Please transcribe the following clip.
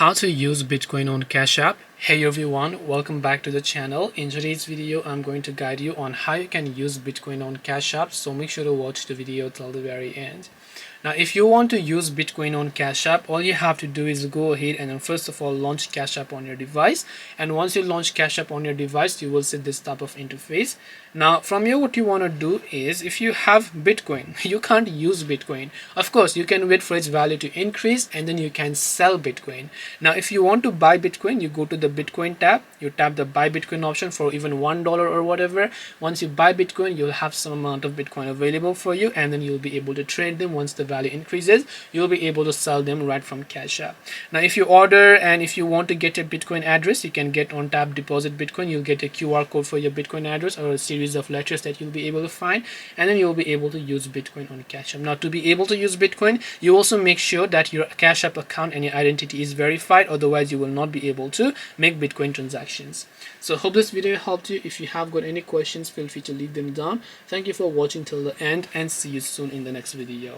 how to use Bitcoin on Cash App. Hey everyone, welcome back to the channel. In today's video, I'm going to guide you on how you can use Bitcoin on Cash App, so make sure to watch the video till the very end. Now, if you want to use Bitcoin on Cash App, all you have to do is go ahead and then first of all launch Cash App on your device. And once you launch Cash App on your device, you will see this type of interface. Now, from here, what you want to do is, if you have Bitcoin, you can't use Bitcoin. Of course, you can wait for its value to increase and then you can sell Bitcoin. Now, if you want to buy Bitcoin, you go to the Bitcoin tab, you tap the buy Bitcoin option for even $1 or whatever. Once you buy Bitcoin, you'll have some amount of Bitcoin available for you, and then you'll be able to trade them. Once the value increases, you'll be able to sell them right from Cash App. Now, if you order and if you want to get a Bitcoin address, you can get on tap deposit Bitcoin. You'll get a QR code for your Bitcoin address or a series of letters that you'll be able to find, and then you'll be able to use Bitcoin on Cash App. Now, to be able to use Bitcoin, you also make sure that your Cash App account and your identity is verified, otherwise you will not be able to make Bitcoin transactions. So hope this video helped you. If you have got any questions, feel free to leave them down. Thank you for watching till the end, and see you soon in the next video.